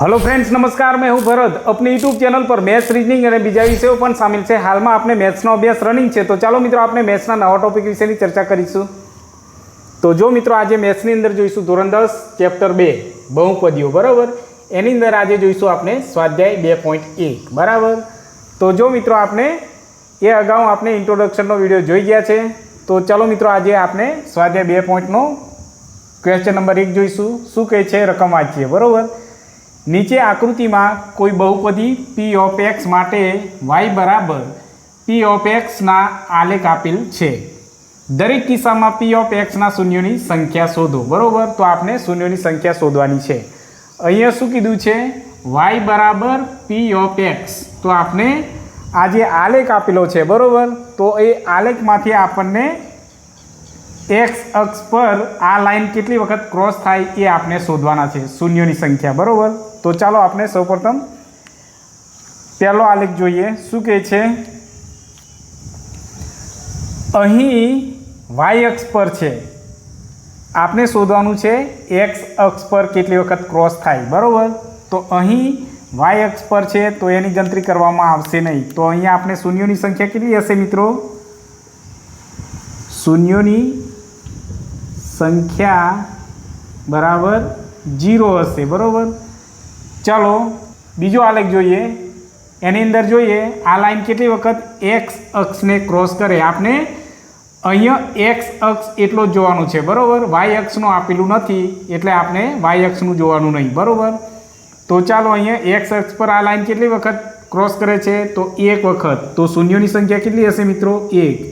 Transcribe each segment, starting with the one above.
Hello friends, नमस्कार। मैं हूं भरत। अपने यूट्यूब चैनल पर मैथ्स, रीजनिंग और बीजा विषयों पण शामिल है। हाल में आपने मैथ्सनो अभ्यास रनिंग है, तो चलो मित्रों आपने मैथ्सना नवा टॉपिक विषयनी चर्चा करीशुं। तो जो मित्रों आज मैथ्सनी अंदर जोईशुं धोरण 10 चैप्टर 2 बहुपदीओ, बराबर। एनी अंदर आज जोईशुं आपने स्वाध्याय 2.1, बराबर। तो जो मित्रों आपने ये अगाऊ आपने इंट्रोडक्शननो विडियो जोई गया है, तो चलो मित्रों आज आपने स्वाध्याय 2.नो क्वेश्चन नंबर 1 जोईशुं। शुं कहे छे रकम वांचीए, बराबर। नीचे आकृति में कोई बहुपदी पी ऑफ एक्स माटे वाय बराबर पी ऑफ एक्स ना आलेख आपेल छे। दरेक किस्सा में पी ऑफ एक्स ना शून्यों संख्या शोधो, बराबर। तो आपने शून्यों संख्या शोधवानी है। अहींया शुं कीधुं छे वाय बराबर पी ऑफ एक्स। तो आपने आज आलेख आपेलो छे, बराबर। तो ये आलेख मांथी आपने एक्स अक्ष पर आ लाइन केटली वखत क्रॉस थाय ए आपने शोधवाना छे, शून्यों संख्या, बराबर। तो चलो आपने सौप्रथम पहलो आलेख जोईए। शुं कहे छे अहीं वाय अक्ष पर छे, आपने शोधवानुं छे एक्स अक्ष पर केटली वखत क्रॉस थाय, बराबर। तो अहीं वाय अक्ष पर छे तो एनी गणतरी करवामां आवशे नहीं। तो अहींया आपने शून्यों संख्या केटली हशे मित्रों? शून्यों संख्या बराबर 0 हशे, बराबर। चलो बीजो आलेख जोईए। एनी अंदर जोईए आ लाइन केटली वखत एक्स अक्ष ने क्रॉस करे। आपने अहींया एक्स अक्ष एटलो ज जोवानुं छे, बराबर। वाय अक्षनु आपेલું નથી એટલે આપણે वाय अक्षनु જોવાનું નહીં, बराबर। तो चालो अहींया एक्स अक्ष पर आ लाइन केटली वखत क्रॉस करे छे? तो एक वखत। तो शून्योनी संख्या केटली हशे मित्रों? 1।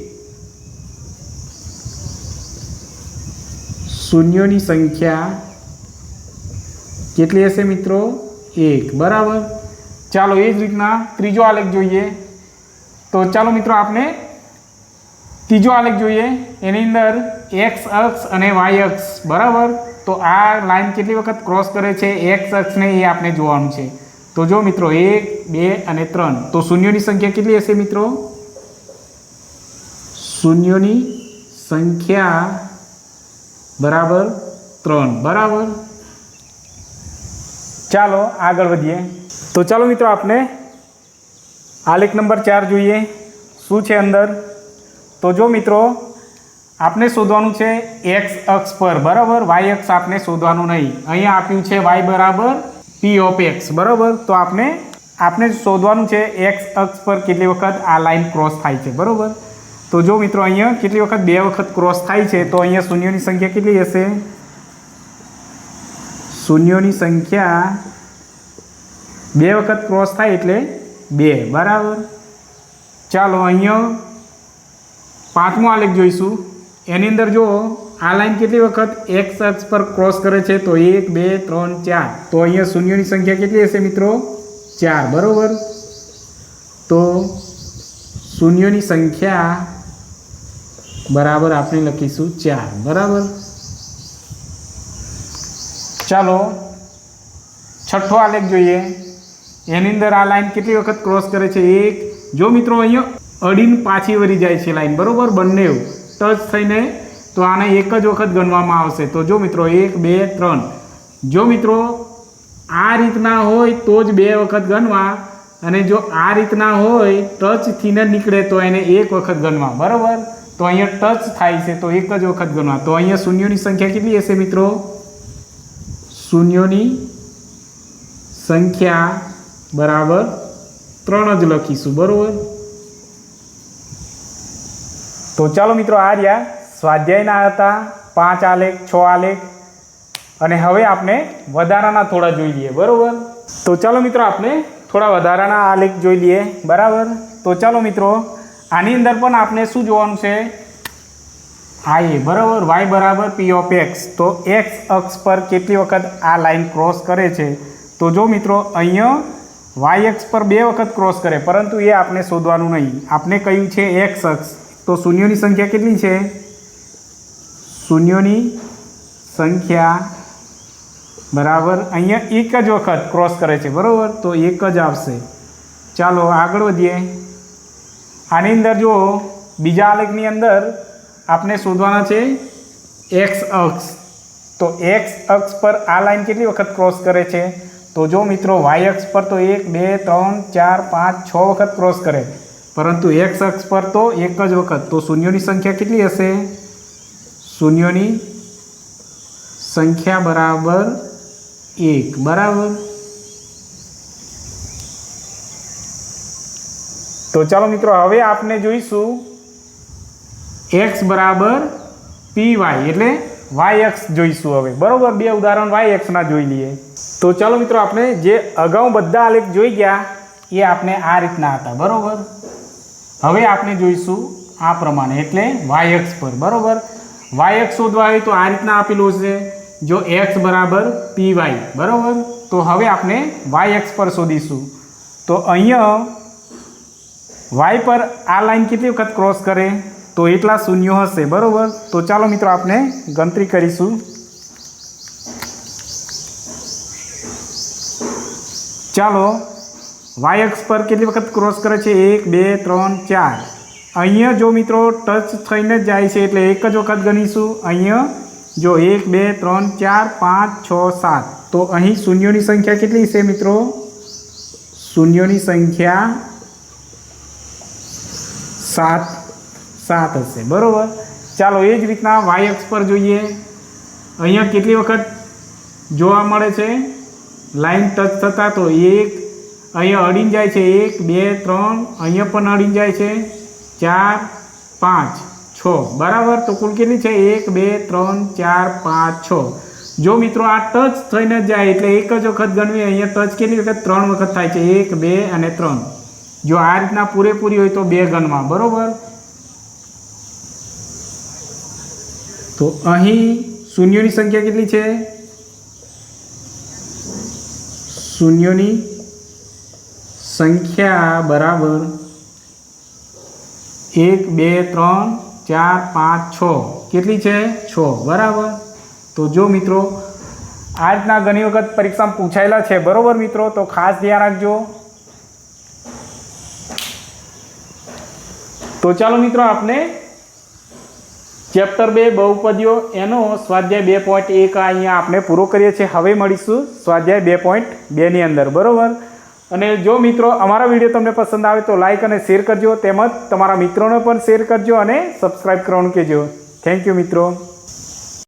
शून्योनी संख्या केटली हशे मित्रों? 1, बराबर। चलो ए ज रीतना त्रीजो आलेख जोईए। तो चलो मित्रों आपने तीजो आलेख जोईए। एनी अंदर एक्स अक्ष अने वाय अक्ष, बराबर। तो आ लाइन केटली वखत क्रॉस करे छे एक्स अक्ष ने ए आपने जोवानुं छे। तो जो मित्रों 1, 2 अने 3। तो शून्योनी संख्या केटली हशे मित्रों? शून्योनी संख्या बराबर 3, बराबर। चलो आगळ वधीए। तो चलो मित्रों आपने आलेख नंबर 4 जोईए। शुं छे अंदर? तो जो मित्रों आपने शोधवानुं छे एक्स अक्ष पर, बराबर। वाय अक्ष आपने शोधवानुं नहीं। अहींया आप्युं छे वाय बराबर पी ऑफ एक्स, बराबर। तो आपने शोधवानुं छे एक्स अक्ष पर केटली वखत आ लाइन क्रॉस थाय छे, बराबर। तो जो मित्रों अहींया केटली वखत 2 वखत क्रॉस थाय छे, तो अहींया शून्योनी संख्या केटली हशे? शून्योनी संख्या 2 वखत क्रॉस थाय एटले 2, बराबर। चालो अहींया पांचमो आलेख जोईशुं। एनी अंदर जो आ लाइन केटली वखत एक्स अक्ष पर क्रॉस करे छे? तो 1, 2, 3, 4। तो अहींया शून्योनी संख्या केटली हशे मित्रों? 4, बराबर। तो शून्योनी संख्या बराबर आपने लखीशुं 4, बराबर। चलो छठो आलेख जोईए। एनी अंदर आ लाइन केटली वखत क्रॉस करे छे? 1। जो मित्रों अहींया अडीने पाછી वरी जाय छे लाइन, बराबर। बंने टच थईने तो आने एक ज वखत गणवामां आवशे। तो जो मित्रों 1, 2, 3। जो मित्रों आ रीतना होय तो ज 2 वखत गणवा, अने जो आ रीतना होय टच थीने निकळे तो एने 1 वखत गणवा, बराबर। तो अहींया टच थाय छे तो एक ज वखत गणवा। तो अहींया शून्योनी संख्या केटली हशे मित्रों? शून्योनी संख्या बराबर 3 ज लखीशुं, बराबर। तो चलो मित्रों आ रह्या स्वाध्यायना हता 5 आलेख, 6 आलेख, अने हवे आपने वधाराना थोड़ा जोई लीए, बराबर। तो चलो मित्रों आपने थोड़ा वधाराना आलेख जोई लीए, बराबर। तो चलो मित्रों आनी अंदर पण आपने शुं जोवानुं छे? आए, बराबर। वाय बराबर पी ऑफ एक्स। तो एक्स अक्ष पर केटली वखत आ लाइन क्रॉस करे छे? तो जो मित्रों अहींया वाय अक्ष पर 2 वखत क्रॉस करे, परंतु ये आपने शोधवानुं नहीं। आपने कह्युं छे एक्स अक्ष। तो शून्योनी संख्या केटली छे? शून्योनी संख्या बराबर अहींया एक ज वखत क्रॉस करे छे, बराबर। तो एक ज आवशे। चालो आगळ वधीए। आनी अंदर जो बीजा आलेखनी अंदर आपने शोधवाना छे एक्स अक्ष। तो एक्स अक्ष पर आ लाइन केटली वखत क्रॉस करे छे? તો જો મિત્રો વાય અક્ષ પર તો 1 2 3 4 5 6 વખત ક્રોસ કરે, પરંતુ એક્સ અક્ષ પર તો એક જ વખત. તો શૂન્યોની સંખ્યા કેટલી હશે? શૂન્યોની સંખ્યા બરાબર 1. બરાબર. તો ચાલો મિત્રો હવે આપણે જોઈશું x બરાબર py એટલે y અક્ષ જોઈશું હવે. બરાબર, બે ઉદાહરણ y અક્ષના જોઈ લઈએ. તો ચાલો મિત્રો આપણે જે અગાઉ બધા આલેખ જોઈ ગયા એ આપણે આ રીતના હતા. બરાબર, હવે આપણે જોઈશું આ પ્રમાણે એટલે y અક્ષ પર. બરાબર, y અક્ષ શોધવા હોય તો આ રીતના આપેલું છે, જો x બરાબર py. બરાબર, તો હવે આપણે y અક્ષ પર શોધીશું. તો અહીંયા y પર આ લાઈન કેટલી વખત ક્રોસ કરે? તો એટલા શૂન્યો હશે. બરાબર, તો ચાલો મિત્રો આપણે ગણતરી કરીશું. ચાલો, y અક્ષ પર કેટલી વખત ક્રોસ કરે છે? 1 2 3 4. અહીંયા જો મિત્રો ટચ થઈને જ જાય છે એટલે એક જ વખત ગણીશું. અહીંયા જો 1 2 3 4 5 6 7. તો અહીં શૂન્યોની સંખ્યા કેટલી છે મિત્રો? શૂન્યોની સંખ્યા 7 હશે. બરાબર, ચાલો એ જ રીતના વાય અક્ષ પર જોઈએ. અહીંયા કેટલી વખત જોવા મળે છે લાઈન ટચ થતાં? તો 1, અહીંયા અડીને જાય છે 1 2 3, અહીંયા પણ અડીને જાય છે 4 5 6. બરાબર, તો કુલ કેટલી છે? 1 2 3 4 5 6. જો મિત્રો આ ટચ થઈને જ જાય એટલે એક જ વખત ગણવી. અહીંયા ટચ કેટલી વખત? 3 વખત થાય છે, 1 2 અને 3. જો આ રીતના પૂરેપૂરી હોય તો 2 ગણવા. બરાબર, તો અહીં શૂન્યોની સંખ્યા કેટલી છે? શૂન્યોની સંખ્યા બરાબર 1 2 3 4 5 6. કેટલી છે? 6. બરાબર, તો જો મિત્રો આ રીતના ઘણી વખત પરીક્ષામાં પૂછાયેલા છે. બરાબર મિત્રો, તો ખાસ ધ્યાન રાખજો. તો ચાલો મિત્રો આપણે ચેપ્ટર 2 બહુપદીઓ એનો સ્વાધ્યાય 2.1 અહીંયા આપણે પૂરો કરીએ છીએ. હવે મળીશું સ્વાધ્યાય 2.2 ની અંદર. બરાબર, અને જો મિત્રો અમારા વિડીયો તમને પસંદ આવે તો લાઈક અને શેર કરજો, તેમજ તમારા મિત્રોને પણ શેર કરજો અને સબસ્ક્રાઈબ કરવાનું કહેજો. થેન્ક યુ મિત્રો.